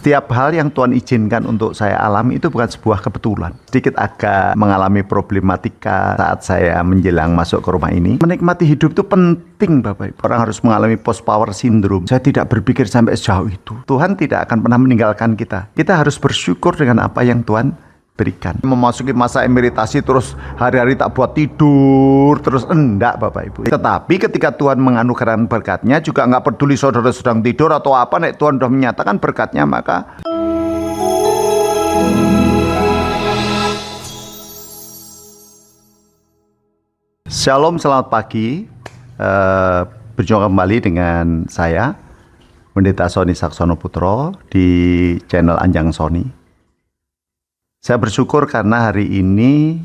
Setiap hal yang Tuhan izinkan untuk saya alami itu bukan sebuah kebetulan. Sedikit agak mengalami problematika saat saya menjelang masuk ke rumah ini. Menikmati hidup itu penting, Bapak Ibu. Orang harus mengalami post power syndrome. Saya tidak berpikir sampai sejauh itu. Tuhan tidak akan pernah meninggalkan kita. Kita harus bersyukur dengan apa yang Tuhan berikan. Memasuki masa emeritasi terus hari-hari tak buat tidur terus, enggak Bapak Ibu. Tetapi ketika Tuhan menganugerahkan berkatnya, juga nggak peduli saudara sedang tidur atau apa, nek Tuhan sudah menyatakan berkatnya, maka Shalom, selamat pagi. Berjumpa kembali dengan saya Pendeta Sony Saksono Putro di channel Anjang Sony. Saya bersyukur karena hari ini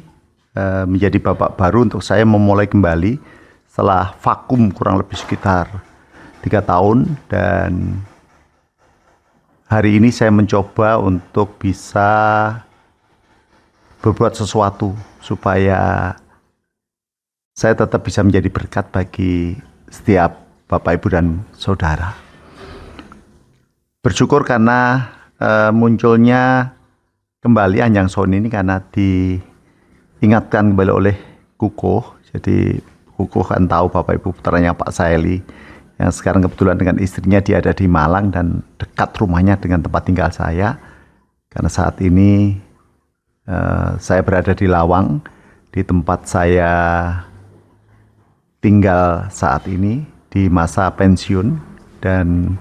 menjadi babak baru untuk saya memulai kembali setelah vakum kurang lebih sekitar 3 tahun, dan hari ini saya mencoba untuk bisa berbuat sesuatu supaya saya tetap bisa menjadi berkat bagi setiap Bapak Ibu dan Saudara. Bersyukur karena munculnya kembali Anjang Sony ini karena diingatkan kembali oleh Kukuh. Jadi Kukuh kan tahu Bapak Ibu, putranya Pak Saeli yang sekarang kebetulan dengan istrinya dia ada di Malang dan dekat rumahnya dengan tempat tinggal saya. Karena saat ini saya berada di Lawang, di tempat saya tinggal saat ini di masa pensiun, dan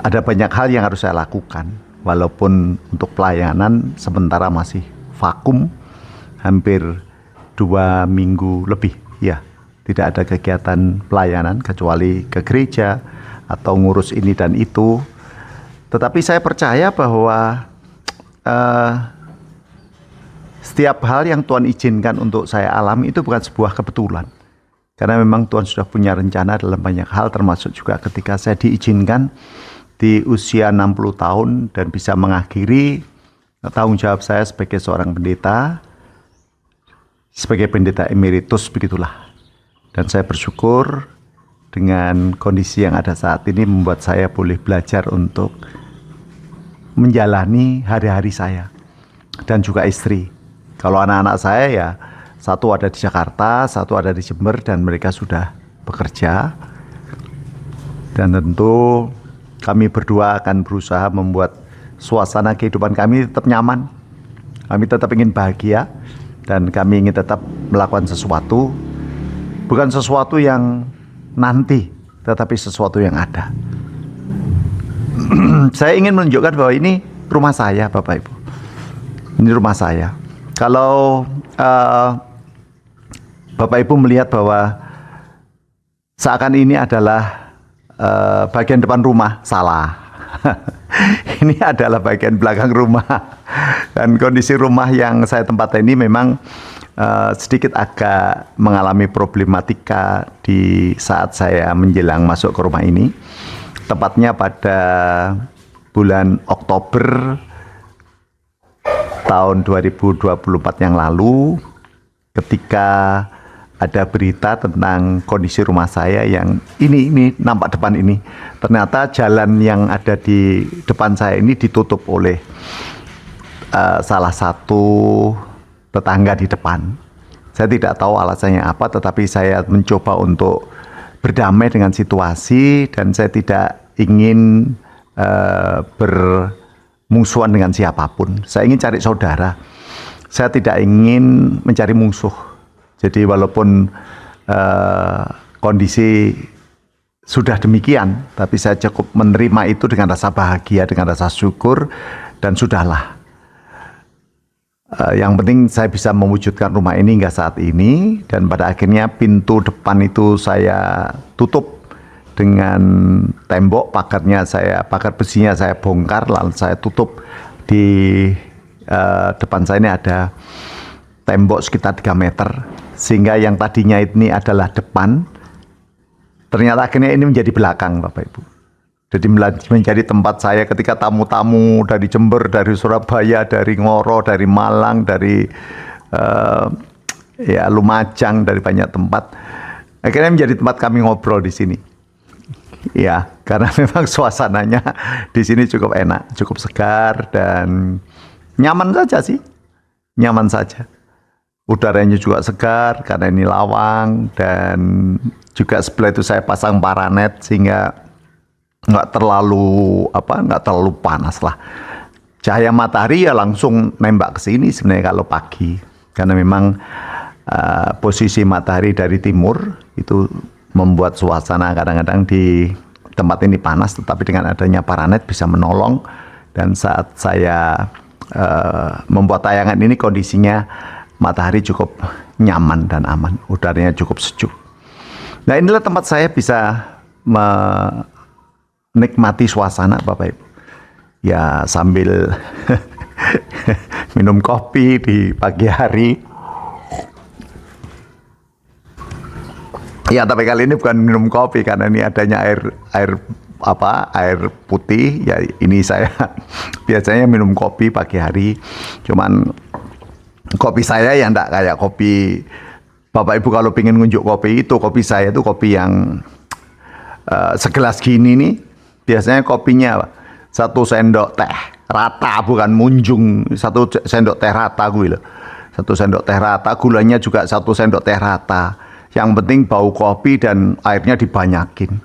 ada banyak hal yang harus saya lakukan. Walaupun untuk pelayanan sementara masih vakum hampir 2 minggu lebih, ya, tidak ada kegiatan pelayanan kecuali ke gereja atau ngurus ini dan itu. Tetapi saya percaya bahwa setiap hal yang Tuhan izinkan untuk saya alami itu bukan sebuah kebetulan. Karena memang Tuhan sudah punya rencana dalam banyak hal, termasuk juga ketika saya diizinkan di usia 60 tahun dan bisa mengakhiri tanggung jawab saya sebagai seorang pendeta, sebagai pendeta emeritus, begitulah. Dan saya bersyukur dengan kondisi yang ada saat ini membuat saya boleh belajar untuk menjalani hari-hari saya dan juga istri. Kalau anak-anak saya ya, satu ada di Jakarta, satu ada di Jember, dan mereka sudah bekerja. Dan tentu kami berdua akan berusaha membuat suasana kehidupan kami tetap nyaman. Kami tetap ingin bahagia, dan kami ingin tetap melakukan sesuatu, bukan sesuatu yang nanti, tetapi sesuatu yang ada. Saya ingin menunjukkan bahwa ini rumah saya, Bapak Ibu. Ini rumah saya. Kalau Bapak Ibu melihat bahwa seakan ini adalah bagian depan rumah, salah. Ini adalah bagian belakang rumah. Dan kondisi rumah yang saya tempati ini memang sedikit agak mengalami problematika di saat saya menjelang masuk ke rumah ini. Tepatnya pada bulan Oktober tahun 2024 yang lalu, ketika ada berita tentang kondisi rumah saya yang ini nampak depan ini, ternyata jalan yang ada di depan saya ini ditutup oleh salah satu tetangga di depan. Saya tidak tahu alasannya apa, tetapi saya mencoba untuk berdamai dengan situasi, dan saya tidak ingin bermusuhan dengan siapapun. Saya ingin cari saudara. Saya tidak ingin mencari musuh. Jadi walaupun kondisi sudah demikian, tapi saya cukup menerima itu dengan rasa bahagia, dengan rasa syukur, dan sudahlah. Yang penting saya bisa mewujudkan rumah ini hingga saat ini, dan pada akhirnya pintu depan itu saya tutup dengan tembok, pagar besinya saya bongkar, lalu saya tutup. Di depan saya ini ada tembok sekitar 3 meter, sehingga yang tadinya ini adalah depan, ternyata akhirnya ini menjadi belakang, Bapak Ibu. Jadi menjadi tempat saya ketika tamu-tamu dari Jember, dari Surabaya, dari Ngoro, dari Malang, dari Lumajang, dari banyak tempat, akhirnya menjadi tempat kami ngobrol di sini. Ya, karena memang suasananya di sini cukup enak, cukup segar dan nyaman saja sih, nyaman saja. Udaranya juga segar karena ini lawang dan juga sebelah itu saya pasang paranet sehingga nggak terlalu panas lah. Cahaya matahari ya langsung nembak ke sini sebenarnya kalau pagi karena memang posisi matahari dari timur itu membuat suasana kadang-kadang di tempat ini panas, tetapi dengan adanya paranet bisa menolong. Dan saat saya membuat tayangan ini kondisinya matahari cukup nyaman dan aman, udaranya cukup sejuk. Nah, inilah tempat saya bisa menikmati suasana Bapak Ibu. Ya sambil minum kopi di pagi hari. Ya, tapi kali ini bukan minum kopi karena ini adanya air putih. Ya, ini saya biasanya minum kopi pagi hari. Cuman kopi saya ya enggak kayak kopi Bapak Ibu kalau pengen ngunjuk kopi itu. Kopi saya itu kopi yang segelas gini nih. Biasanya kopinya 1 sendok teh rata, bukan munjung. 1 sendok teh rata gue loh. 1 sendok teh rata, gulanya juga 1 sendok teh rata. Yang penting bau kopi dan airnya dibanyakin.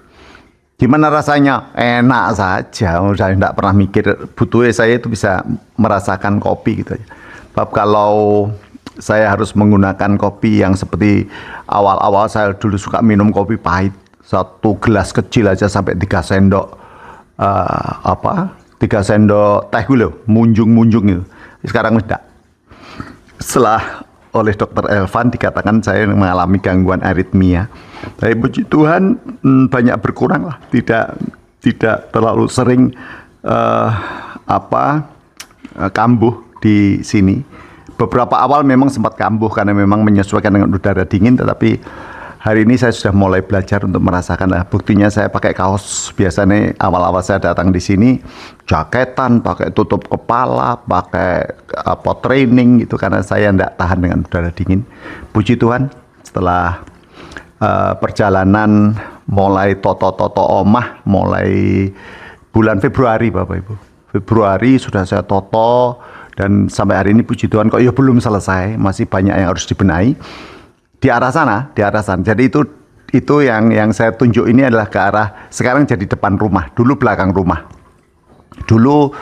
Gimana rasanya? Enak saja. Saya tidak pernah mikir butuhnya, saya itu bisa merasakan kopi gitu. Bab kalau saya harus menggunakan kopi yang seperti awal-awal saya dulu suka minum kopi pahit. 1 gelas kecil aja sampai 3 sendok 3 sendok teh gue loh, munjung-munjung itu. Sekarang tidak. Setelah oleh Dokter Elvan dikatakan saya mengalami gangguan aritmia. Tapi puji Tuhan banyak berkurang lah, tidak terlalu sering kambuh di sini. Beberapa awal memang sempat kambuh karena memang menyesuaikan dengan udara dingin, tetapi hari ini saya sudah mulai belajar untuk merasakan lah. Buktinya saya pakai kaos, biasanya awal-awal saya datang di sini jaketan, pakai tutup kepala, pakai training gitu karena saya tidak tahan dengan udara dingin. Puji Tuhan, setelah perjalanan mulai toto omah, mulai bulan Februari Bapak Ibu. Februari sudah saya toto dan sampai hari ini puji Tuhan kok ya belum selesai, masih banyak yang harus dibenahi. Di arah sana. Jadi itu yang saya tunjuk ini adalah ke arah sekarang jadi depan rumah, dulu belakang rumah. Dulu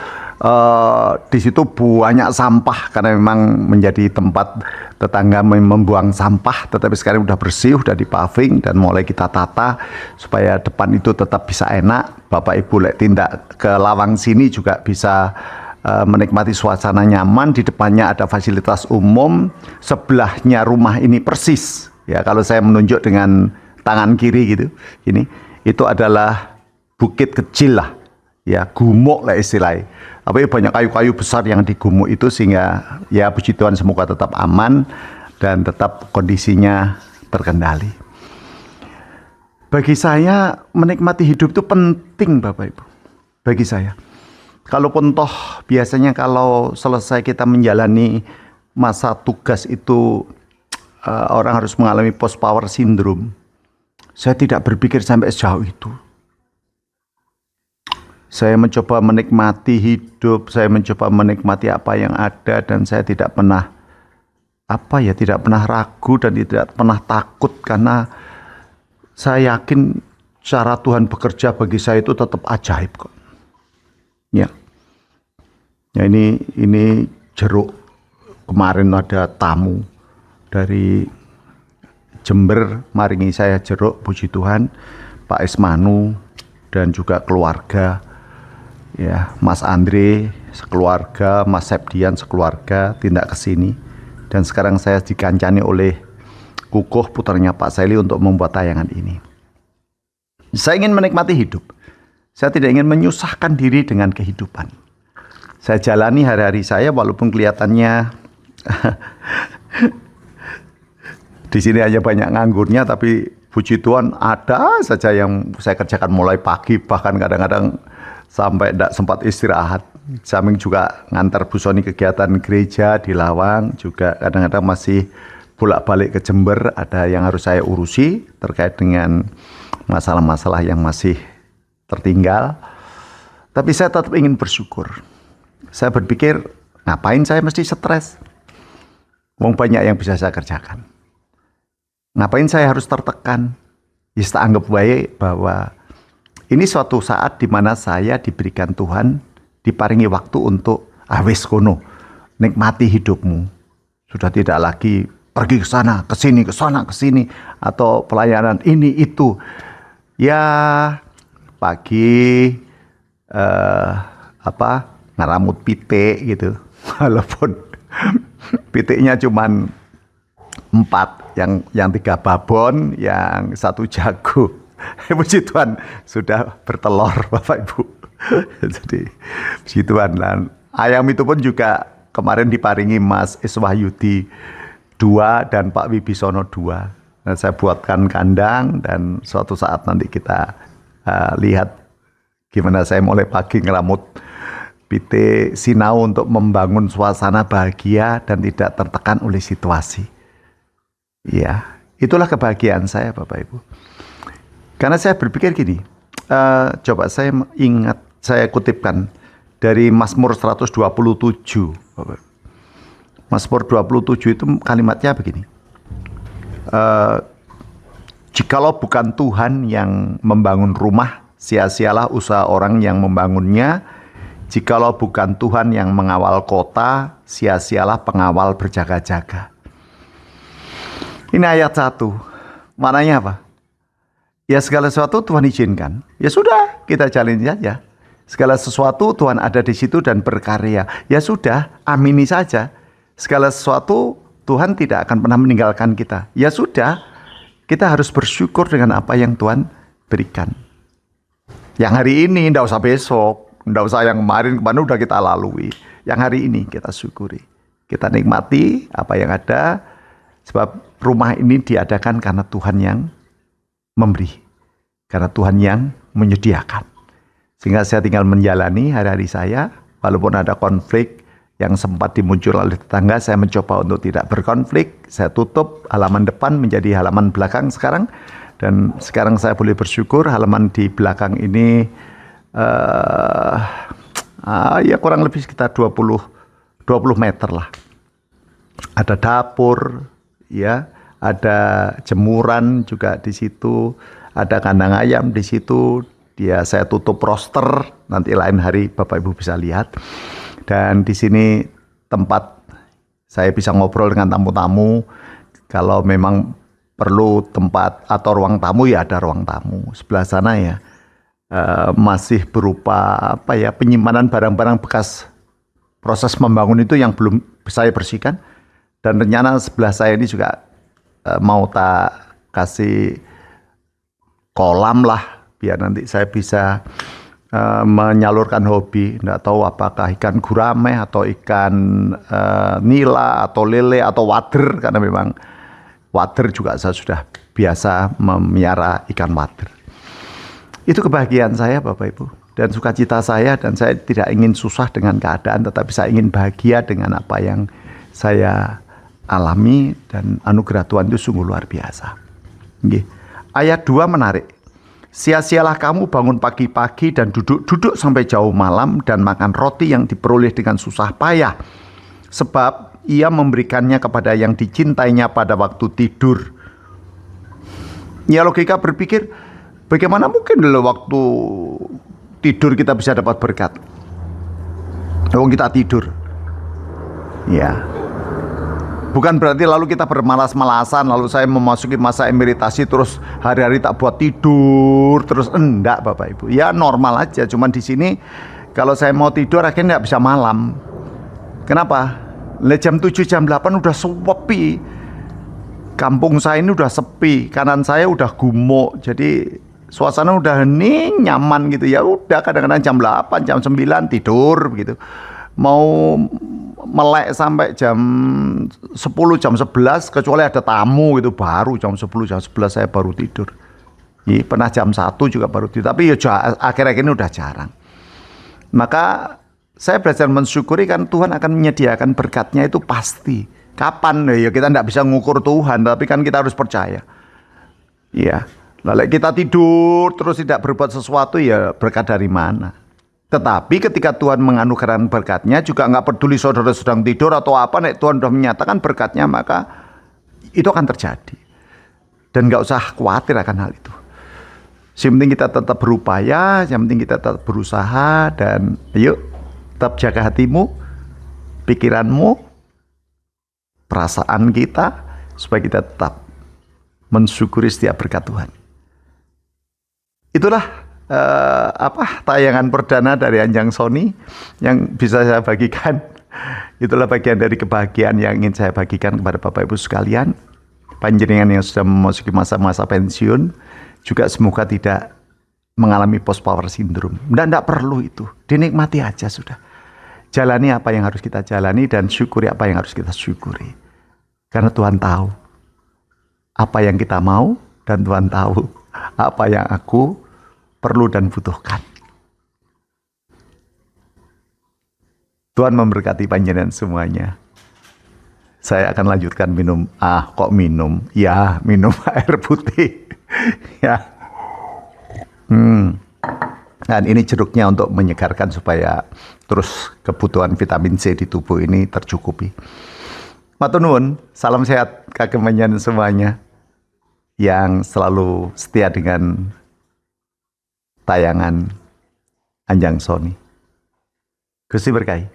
di situ banyak sampah karena memang menjadi tempat tetangga membuang sampah, tetapi sekarang udah bersih, udah dipaving dan mulai kita tata supaya depan itu tetap bisa enak. Bapak Ibu lek tindak ke lawang sini juga bisa menikmati suasana nyaman. Di depannya ada fasilitas umum, sebelahnya rumah ini persis ya, kalau saya menunjuk dengan tangan kiri gitu, ini itu adalah bukit kecil lah ya, gumuk lah istilahnya, tapi banyak kayu-kayu besar yang digumuk itu, sehingga ya puji Tuhan semoga tetap aman dan tetap kondisinya terkendali. Bagi saya menikmati hidup itu penting Bapak Ibu, bagi saya. Kalaupun toh biasanya kalau selesai kita menjalani masa tugas itu orang harus mengalami post power syndrome. Saya tidak berpikir sampai sejauh itu. Saya mencoba menikmati hidup, saya mencoba menikmati apa yang ada, dan saya tidak pernah tidak pernah ragu dan tidak pernah takut, karena saya yakin cara Tuhan bekerja bagi saya itu tetap ajaib kok. Ya, ini jeruk. Kemarin ada tamu dari Jember maringi saya jeruk, puji Tuhan, Pak Ismanu dan juga keluarga. Ya, Mas Andre sekeluarga, Mas Sepdian sekeluarga tindak ke sini, dan sekarang saya dikancani oleh Kukuh putranya Pak Seli untuk membuat tayangan ini. Saya ingin menikmati hidup. Saya tidak ingin menyusahkan diri dengan kehidupan. Saya jalani hari-hari saya walaupun kelihatannya di sini hanya banyak nganggurnya, tapi puji Tuhan ada saja yang saya kerjakan mulai pagi, bahkan kadang-kadang sampai tidak sempat istirahat. Samping juga ngantar Bu Soni kegiatan gereja di Lawang, juga kadang-kadang masih bolak-balik ke Jember, ada yang harus saya urusi terkait dengan masalah-masalah yang masih tertinggal. Tapi saya tetap ingin bersyukur. Saya berpikir, ngapain saya mesti stres? Wong banyak yang bisa saya kerjakan. Ngapain saya harus tertekan? Ya tak anggap baik bahwa ini suatu saat di mana saya diberikan Tuhan, diparingi waktu untuk wis kono, nikmati hidupmu. Sudah tidak lagi pergi ke sana, ke sini, atau pelayanan ini itu. Ya pagi ngaramut pitik gitu, walaupun pitiknya cuman 4, yang 3 babon, yang 1 jago. Puji Tuhan sudah bertelur Bapak Ibu. Jadi puji Tuhan. Dan ayam itu pun juga kemarin diparingi Mas Iswahyudi 2 dan Pak Wibisono 2. Nah, saya buatkan kandang dan suatu saat nanti kita lihat gimana saya mulai pagi ngeramut pitik sinau untuk membangun suasana bahagia dan tidak tertekan oleh situasi. Ya, itulah kebahagiaan saya Bapak Ibu. Karena saya berpikir gini, coba saya kutipkan dari Mazmur 127. Bapak. Mazmur 27 itu kalimatnya begini. Jikalau bukan Tuhan yang membangun rumah, sia-sialah usaha orang yang membangunnya. Jikalau bukan Tuhan yang mengawal kota, sia-sialah pengawal berjaga-jaga. Ini ayat 1. Maknanya apa? Ya segala sesuatu Tuhan izinkan. Ya sudah, kita jalani saja. Segala sesuatu Tuhan ada di situ dan berkarya. Ya sudah, amini saja. Segala sesuatu Tuhan tidak akan pernah meninggalkan kita. Ya sudah, kita harus bersyukur dengan apa yang Tuhan berikan. Yang hari ini, tidak usah besok. Tidak usah yang kemarin udah kita lalui. Yang hari ini kita syukuri. Kita nikmati apa yang ada. Sebab rumah ini diadakan karena Tuhan yang memberi. Karena Tuhan yang menyediakan. Sehingga saya tinggal menjalani hari-hari saya. Walaupun ada konflik yang sempat dimunculkan oleh tetangga, saya mencoba untuk tidak berkonflik. Saya tutup halaman depan menjadi halaman belakang sekarang. Dan sekarang saya boleh bersyukur halaman di belakang ini ya kurang lebih sekitar 20 meter lah. Ada dapur, ya, ada jemuran juga di situ, ada kandang ayam di situ. Saya tutup roster, nanti lain hari Bapak Ibu bisa lihat. Dan di sini tempat saya bisa ngobrol dengan tamu-tamu. Kalau memang perlu tempat atau ruang tamu, ya ada ruang tamu. Sebelah sana ya masih berupa penyimpanan barang-barang bekas proses membangun itu yang belum saya bersihkan. Dan rencana sebelah saya ini juga mau tak kasih kolam lah, biar nanti saya bisa menyalurkan hobi. Nggak tahu apakah ikan gurame atau ikan nila atau lele atau wader, karena memang wader juga saya sudah biasa memelihara ikan wader. Itu kebahagiaan saya Bapak Ibu, dan sukacita saya, dan saya tidak ingin susah dengan keadaan, tetapi saya ingin bahagia dengan apa yang saya alami, dan anugerah Tuhan itu sungguh luar biasa. Ayat 2 menarik. Sia-sialah kamu bangun pagi-pagi dan duduk sampai jauh malam dan makan roti yang diperoleh dengan susah payah. Sebab ia memberikannya kepada yang dicintainya pada waktu tidur. Ya logika berpikir, bagaimana mungkin dalam waktu tidur kita bisa dapat berkat? Kalau kita tidur. Ya. Bukan berarti lalu kita bermalas-malasan, lalu saya memasuki masa emeritasi terus hari-hari tak buat tidur terus, enggak Bapak Ibu. Ya normal aja, cuman di sini kalau saya mau tidur akhirnya nggak bisa malam. Kenapa? Jam 7 jam 8 udah sepi. Kampung saya ini udah sepi, kanan saya udah gumuk. Jadi suasana udah hening, nyaman gitu. Ya udah kadang-kadang jam 8, jam 9 tidur begitu. Mau melek sampai jam 10, jam 11, kecuali ada tamu gitu, baru jam 10, jam 11 saya baru tidur. Pernah jam 1 juga baru tidur, tapi ya akhir-akhir ini udah jarang. Maka saya belajar mensyukuri, kan Tuhan akan menyediakan berkatnya itu pasti. Kapan? Ya kita tidak bisa mengukur Tuhan, tapi kan kita harus percaya. Ya, Lalu kita tidur terus tidak berbuat sesuatu, ya berkat dari mana? Tetapi ketika Tuhan menganugerahkan berkatnya, juga nggak peduli saudara sedang tidur atau apa, nek Tuhan sudah menyatakan berkatnya, maka itu akan terjadi. Dan nggak usah khawatir akan hal itu. Yang penting kita tetap berupaya, yang penting kita tetap berusaha, dan ayo tetap jaga hatimu, pikiranmu, perasaan kita, supaya kita tetap mensyukuri setiap berkat Tuhan. Itulah tayangan perdana dari Anjang Sony yang bisa saya bagikan. Itulah bagian dari kebahagiaan yang ingin saya bagikan kepada Bapak Ibu sekalian. Panjenengan yang sudah memasuki masa-masa pensiun juga semoga tidak mengalami post power syndrome. Tidak perlu itu, dinikmati aja sudah. Jalani apa yang harus kita jalani dan syukuri apa yang harus kita syukuri. Karena Tuhan tahu apa yang kita mau, dan Tuhan tahu apa yang aku perlu dan butuhkan. Tuhan memberkati panjenengan semuanya. Saya akan lanjutkan minum. Minum? Ya, minum air putih. Ya. Dan ini jeruknya untuk menyegarkan supaya terus kebutuhan vitamin C di tubuh ini tercukupi. Matur nuwun, salam sehat kagem panjenengan semuanya yang selalu setia dengan tayangan Anjang Sony. Gusti berkahi.